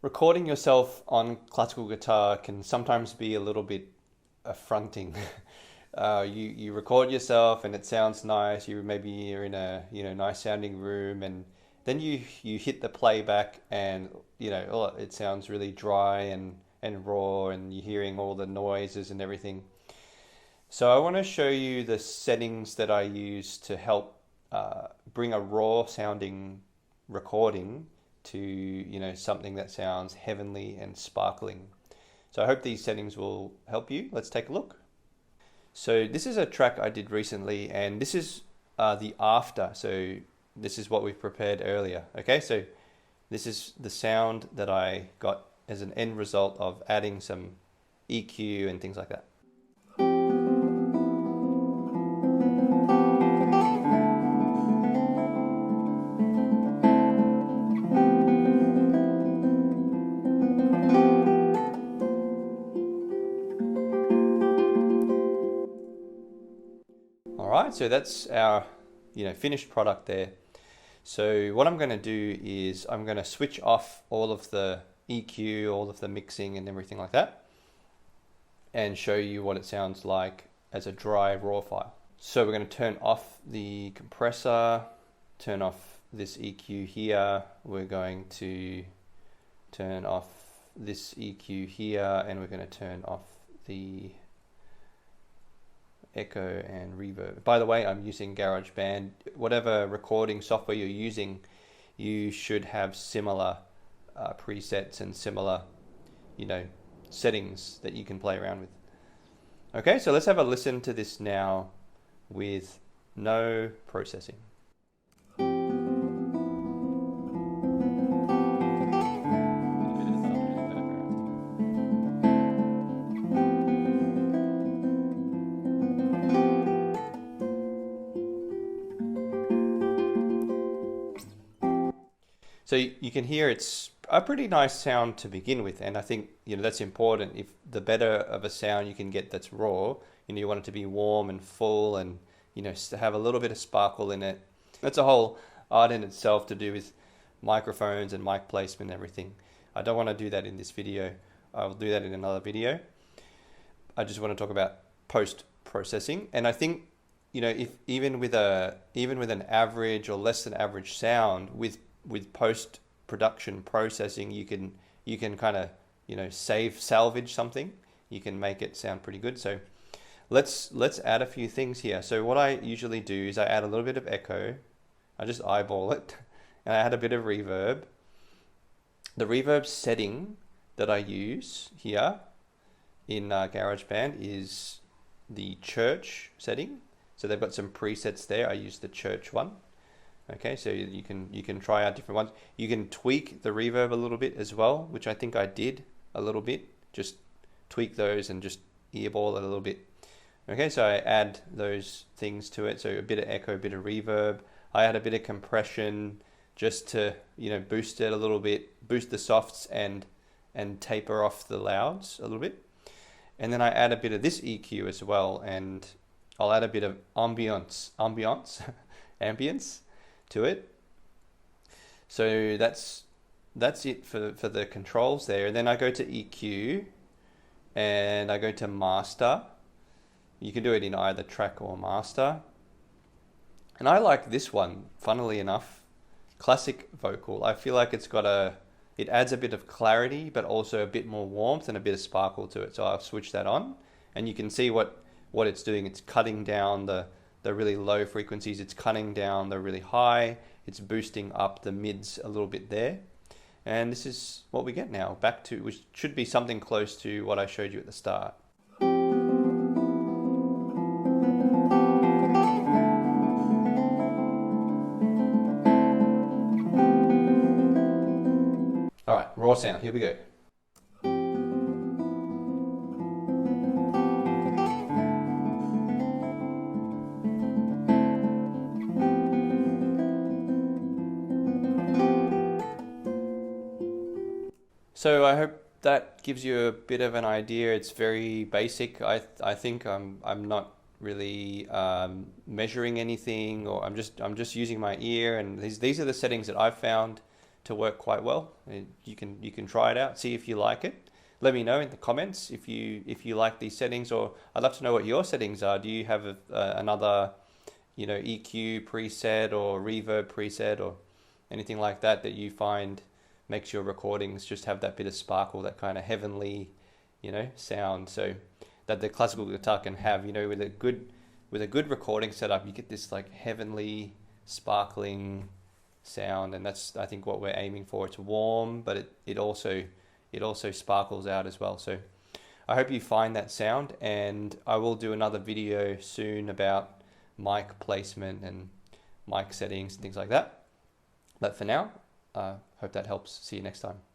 Recording yourself on classical guitar can sometimes be a little bit affronting. You record yourself and it sounds nice. You're in a nice sounding room, and then you hit the playback and it sounds really dry and raw, and you're hearing all the noises and everything. So I want to show you the settings that I use to help bring a raw sounding recording to something that sounds heavenly and sparkling. So I hope these settings will help you. Let's take a look. So this is a track I did recently, and this is the after. So this is what we've prepared earlier. Okay, so this is the sound that I got as an end result of adding some EQ and things like that. All right, so that's our finished product there. So what I'm going to do is I'm going to switch off all of the EQ, all of the mixing and everything like that, and show you what it sounds like as a dry raw file. So we're going to turn off the compressor, turn off this EQ here. We're going to turn off this EQ here, and we're going to turn off the echo and reverb. By the way, I'm using GarageBand. Whatever recording software you're using, you should have similar presets and similar, settings that you can play around with. Okay, so let's have a listen to this now with no processing. So you can hear it's a pretty nice sound to begin with, and I think that's important. If the better of a sound you can get that's raw, you want it to be warm and full, and to have a little bit of sparkle in it. That's a whole art in itself to do with microphones and mic placement and everything. I don't want to do that in this video. I'll do that in another video. I just want to talk about post processing, and I think if even with an average or less than average sound with post-production processing, you can kind of salvage something. You can make it sound pretty good. So let's add a few things here. So what I usually do is I add a little bit of echo. I just eyeball it, and I add a bit of reverb. The reverb setting that I use here in GarageBand is the church setting. So they've got some presets there. I use the church one. Okay, so you can try out different ones. You can tweak the reverb a little bit as well, which I think I did a little bit. Just tweak those and just earball it a little bit. Okay, so I add those things to it. So a bit of echo, a bit of reverb. I add a bit of compression just to boost it a little bit, boost the softs and taper off the louds a little bit. And then I add a bit of this EQ as well, and I'll add a bit of ambience to it. So that's it for the controls there. And then I go to EQ and I go to master. You can do it in either track or master. And I like this one, funnily enough, classic vocal. I feel like it adds a bit of clarity, but also a bit more warmth and a bit of sparkle to it. So I'll switch that on, and you can see what it's doing. It's cutting down the really low frequencies, it's cutting down the really high, it's boosting up the mids a little bit there. And this is what we get now, back to, which should be something close to what I showed you at the start. All right, raw sound, here we go. So I hope that gives you a bit of an idea. It's very basic. I think I'm not really measuring anything, or I'm just using my ear, and these are the settings that I've found to work quite well. You can try it out, see if you like it. Let me know in the comments if you like these settings, or I'd love to know what your settings are. Do you have another EQ preset or reverb preset or anything like that that you find makes your recordings just have that bit of sparkle, that kind of heavenly sound, so that the classical guitar can have, with a good recording setup, you get this like heavenly sparkling sound, and that's, I think, what we're aiming for. It's warm, but it also sparkles out as well. So I hope you find that sound, and I will do another video soon about mic placement and mic settings and things like that. But for now, hope that helps. See you next time.